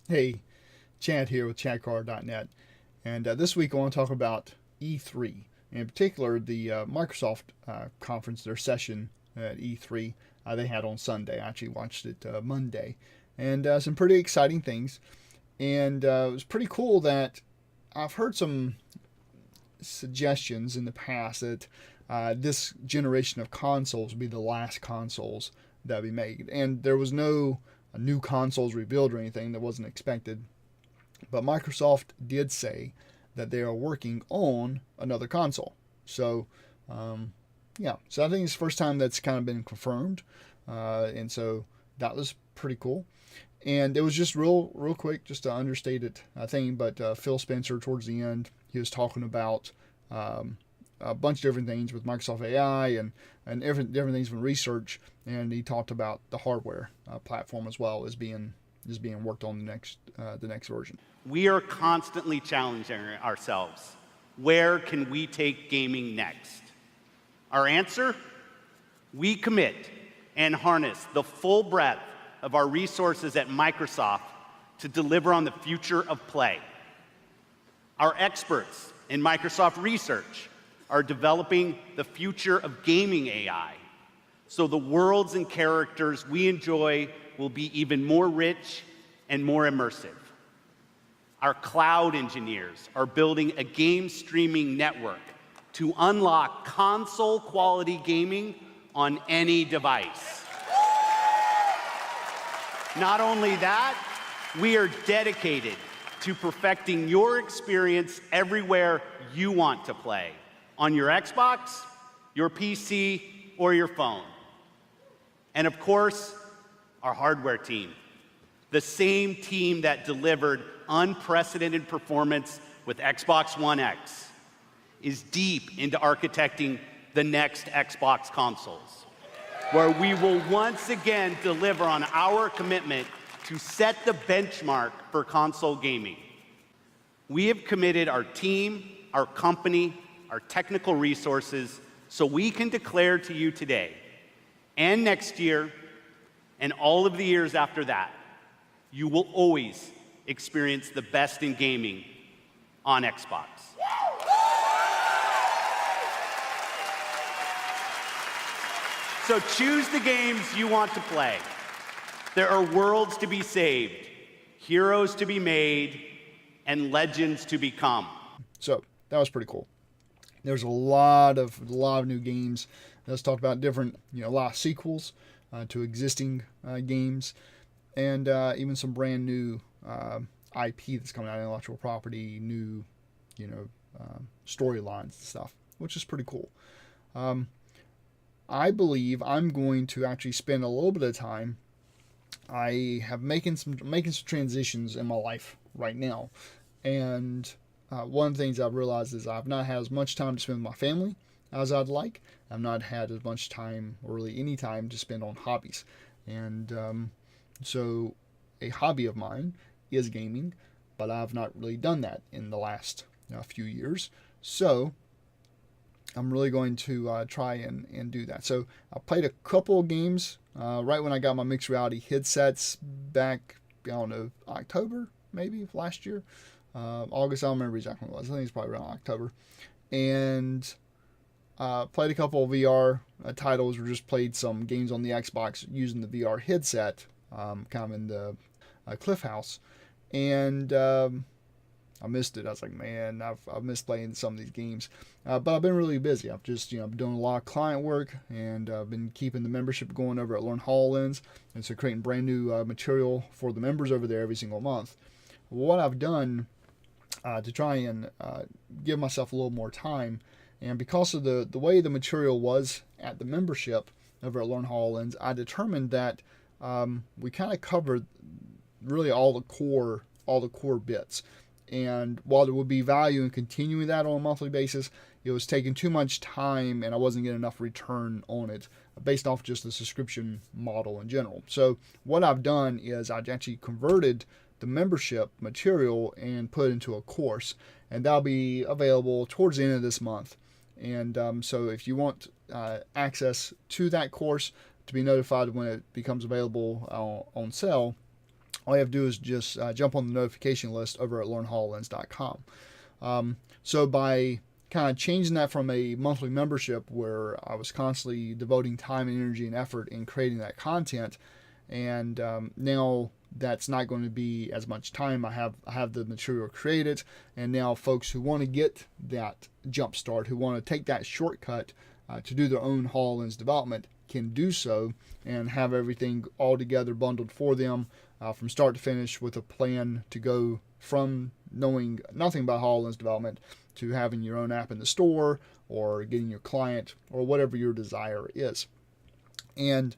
Hey, Chad here with ChadCar.net, and this week I want to talk about E3, in particular the Microsoft conference, their session at E3 they had on Sunday. I actually watched it Monday, and some pretty exciting things. And it was pretty cool that I've heard some suggestions in the past that this generation of consoles will be the last consoles that we made, and there was no new consoles revealed or anything that wasn't expected. But Microsoft did say that they are working on another console. So, yeah, so I think it's the first time that's kind of been confirmed, and so that was pretty cool. And it was just real quick, just to understate it, I think. But Phil Spencer, towards the end, he was talking about a bunch of different things with Microsoft AI and different things from research, and he talked about the hardware platform as well as being worked on the next version. We are constantly challenging ourselves. Where can we take gaming next? Our answer? We commit and harness the full breadth of our resources at Microsoft to deliver on the future of play. Our experts in Microsoft Research are developing the future of gaming AI, so the worlds and characters we enjoy will be even more rich and more immersive. Our cloud engineers are building a game streaming network to unlock console-quality gaming on any device. Not only that, we are dedicated to perfecting your experience everywhere you want to play, on your Xbox, your PC, or your phone. And of course, our hardware team, the same team that delivered unprecedented performance with Xbox One X, is deep into architecting the next Xbox consoles, where we will once again deliver on our commitment to set the benchmark for console gaming. We have committed our team, our company, our technical resources, so we can declare to you today and next year and all of the years after that, you will always experience the best in gaming on Xbox. So choose the games you want to play. There are worlds to be saved, heroes to be made, and legends to become. So that was pretty cool. There's a lot of new games. Let's talk about different, a lot of sequels to existing games, and even some brand new IP that's coming out, intellectual property, new, storylines and stuff, which is pretty cool. I believe I'm going to actually spend a little bit of time. I have making some transitions in my life right now, and one of the things I've realized is I've not had as much time to spend with my family as I'd like. I've not had as much time, or really any time, to spend on hobbies, and so a hobby of mine is gaming, but I've not really done that in the last few years. So I'm really going to try and do that. So I played a couple of games right when I got my mixed reality headsets back, I don't know, October maybe of last year. August, I don't remember exactly what it was. I think it's probably around October. And played a couple of VR titles, or just played some games on the Xbox using the VR headset, kind of in the Cliff House. And I missed it. I was like, man, I've missed playing some of these games. But I've been really busy. I've just, been doing a lot of client work, and I've been keeping the membership going over at Learn HoloLens, and so creating brand new material for the members over there every single month. What I've done to try and give myself a little more time, and because of the way the material was at the membership over at Learn HoloLens, I determined that we kind of covered really all the core bits. And while there would be value in continuing that on a monthly basis, it was taking too much time, and I wasn't getting enough return on it based off just the subscription model in general. So what I've done is I've actually converted the membership material and put it into a course, and that'll be available towards the end of this month. And so if you want access to that course to be notified when it becomes available on sale, all you have to do is just jump on the notification list over at learnhololens.com. So by kind of changing that from a monthly membership where I was constantly devoting time and energy and effort in creating that content, and now that's not going to be as much time. I have the material created, and now folks who want to get that jump start, who want to take that shortcut to do their own HoloLens development, can do so and have everything all together bundled for them from start to finish, with a plan to go from knowing nothing about HoloLens development to having your own app in the store or getting your client or whatever your desire is. And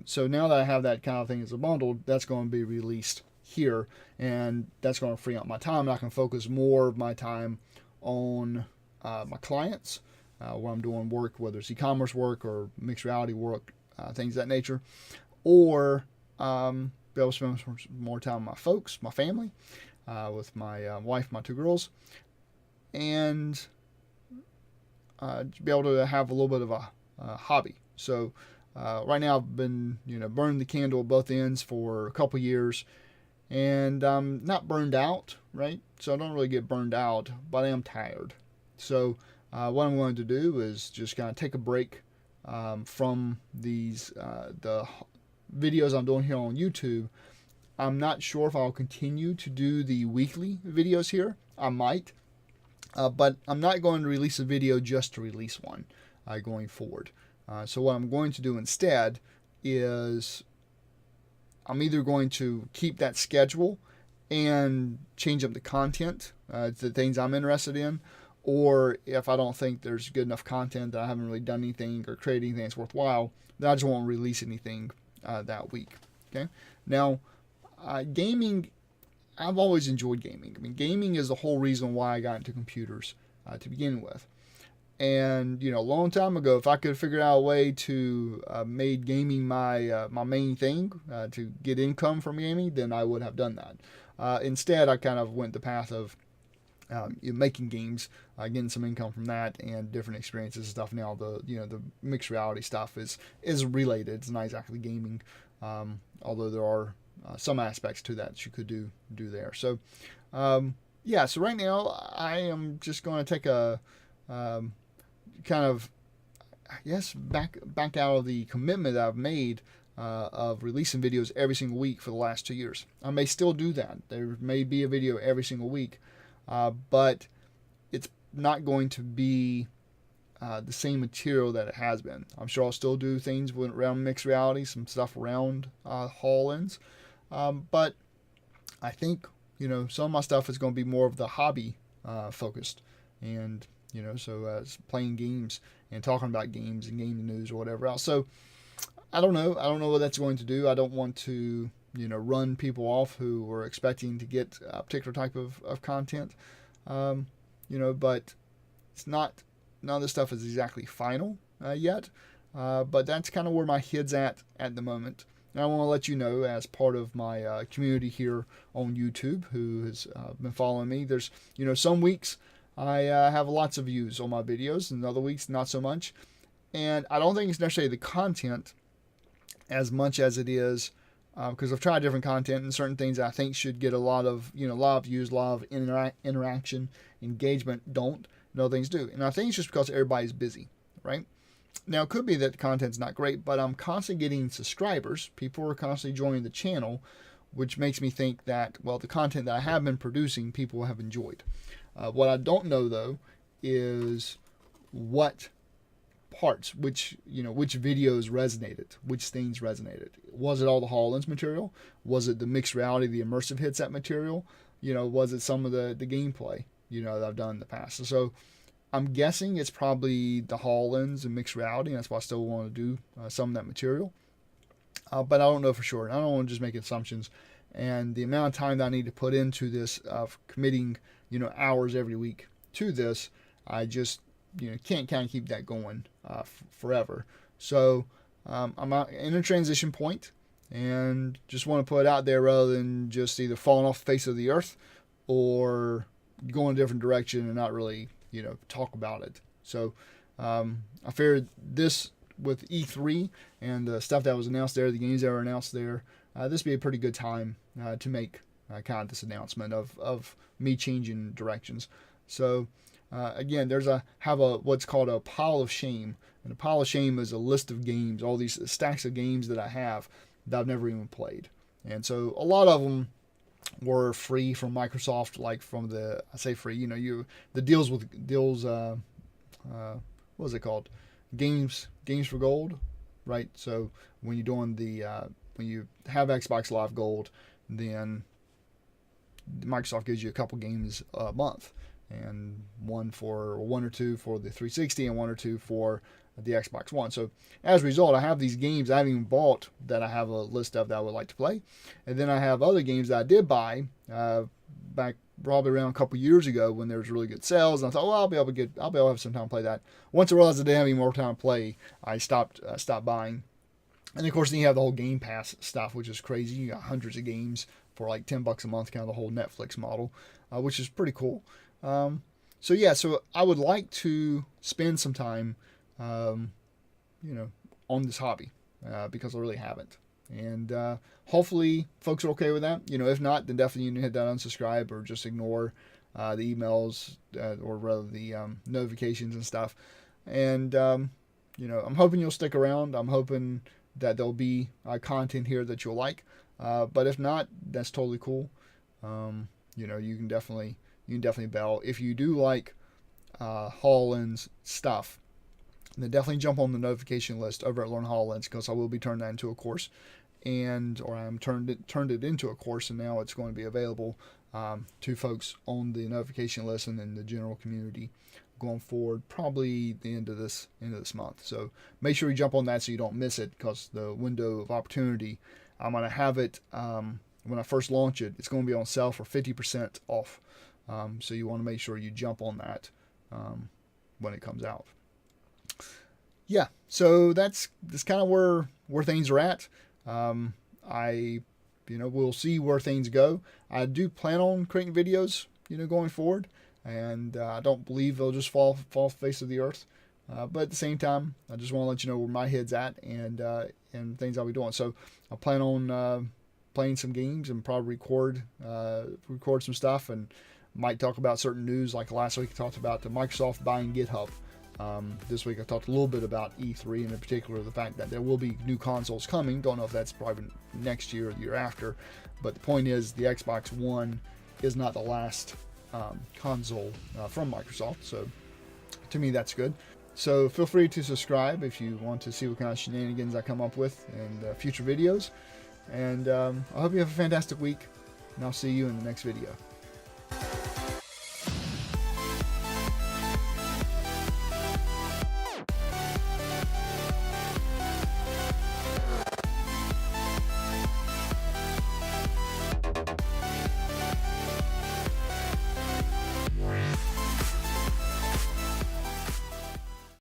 so now that I have that kind of thing as a bundle, that's going to be released here, and that's going to free up my time, and I can focus more of my time on my clients, where I'm doing work, whether it's e-commerce work or mixed reality work, things of that nature, or be able to spend more time with my folks, my family, with my wife, my 2 girls, and be able to have a little bit of a hobby. So right now I've been, burning the candle at both ends for a couple years, and I'm not burned out, right? So I don't really get burned out, but I am tired. So what I'm going to do is just kind of take a break from these the videos I'm doing here on YouTube. I'm not sure if I'll continue to do the weekly videos here. I might, but I'm not going to release a video just to release one going forward. So what I'm going to do instead is I'm either going to keep that schedule and change up the content to the things I'm interested in, or if I don't think there's good enough content that I haven't really done anything or created anything that's worthwhile, then I just won't release anything that week. Okay. Now, gaming, I've always enjoyed gaming. I mean, gaming is the whole reason why I got into computers to begin with. And, a long time ago, if I could figure out a way to make gaming my main thing to get income from gaming, then I would have done that. Instead, I kind of went the path of making games, getting some income from that, and different experiences and stuff. Now the mixed reality stuff is related. It's not exactly gaming, although there are some aspects to that you could do there. So so right now I am just going to take a kind of, I guess, back out of the commitment that I've made of releasing videos every single week for the last 2 years. I may still do that. There may be a video every single week, but it's not going to be the same material that it has been. I'm sure I'll still do things around mixed reality, some stuff around HoloLens, but I think some of my stuff is going to be more of the hobby focused, and so playing games and talking about games and gaming news or whatever else. So I don't know what that's going to do. I don't want to run people off who are expecting to get a particular type of content, but it's not, none of this stuff is exactly final yet, but that's kind of where my head's at the moment. And I want to let you know, as part of my community here on YouTube who has been following me, there's some weeks I have lots of views on my videos, and other weeks not so much. And I don't think it's necessarily the content as much as it is, because I've tried different content, and certain things I think should get a lot of views, a lot of interaction, engagement don't, and other things do. And I think it's just because everybody's busy, right? Now, it could be that the content's not great, but I'm constantly getting subscribers. People are constantly joining the channel, which makes me think that, well, the content that I have been producing, people have enjoyed. What I don't know, though, is what parts, which videos resonated, which things resonated. Was it all the HoloLens material? Was it the mixed reality, the immersive headset material? Was it some of the gameplay, that I've done in the past? So I'm guessing it's probably the HoloLens and mixed reality, and that's why I still want to do some of that material. But I don't know for sure. I don't want to just make assumptions. And the amount of time that I need to put into this, of committing, hours every week to this, I just, can't kind of keep that going forever. So I'm in a transition point, and just want to put it out there rather than just either falling off the face of the earth or going a different direction and not really, talk about it. So I figured this, with E3 and the stuff that was announced there, the games that were announced there, this would be a pretty good time to make kind of this announcement of me changing directions. So again, have what's called a pile of shame, and a pile of shame is a list of games, all these stacks of games that I have that I've never even played, and so a lot of them were free from Microsoft, like from I say free, the deals what was it called, games for gold, right? So when you're doing when you have Xbox Live Gold, then Microsoft gives you a couple games a month, and one or two for the 360 and one or two for the Xbox One. So as a result, I have these games I haven't even bought that I have a list of that I would like to play, and then I have other games that I did buy back probably around a couple years ago when there was really good sales, and I thought, well, I'll be able to have some time to play that. Once I realized I didn't have any more time to play, I stopped buying. And of course, then you have the whole Game Pass stuff, which is crazy. You got hundreds of games for like $10 a month, kind of the whole Netflix model, which is pretty cool. So yeah, so I would like to spend some time, on this hobby, because I really haven't. And hopefully folks are okay with that. If not, then definitely you need to hit that unsubscribe or just ignore the emails, or rather the notifications and stuff. And, I'm hoping you'll stick around. I'm hoping that there'll be content here that you'll like. But if not, that's totally cool. You can definitely bail. If you do like HoloLens stuff, then definitely jump on the notification list over at Learn HoloLens, because I will be turning that into a course, or I'm turned it into a course, and now it's going to be available to folks on the notification list and in the general community going forward, probably the end of this month. So make sure you jump on that so you don't miss it, because the window of opportunity, I'm going to have it when I first launch it. It's going to be on sale for 50% off. So you want to make sure you jump on that when it comes out. Yeah, so that's kind of where things are at. We'll see where things go. I do plan on creating videos, going forward, and I don't believe they'll just fall off the face of the earth. But at the same time, I just want to let you know where my head's at and things I'll be doing. So I plan on playing some games and probably record some stuff, and might talk about certain news. Like last week I talked about the Microsoft buying GitHub. This week I talked a little bit about E3, and in particular the fact that there will be new consoles coming. Don't know if that's probably next year or the year after, but the point is the Xbox One is not the last console from Microsoft. So to me that's good. So feel free to subscribe if you want to see what kind of shenanigans I come up with in future videos. And I hope you have a fantastic week, and I'll see you in the next video.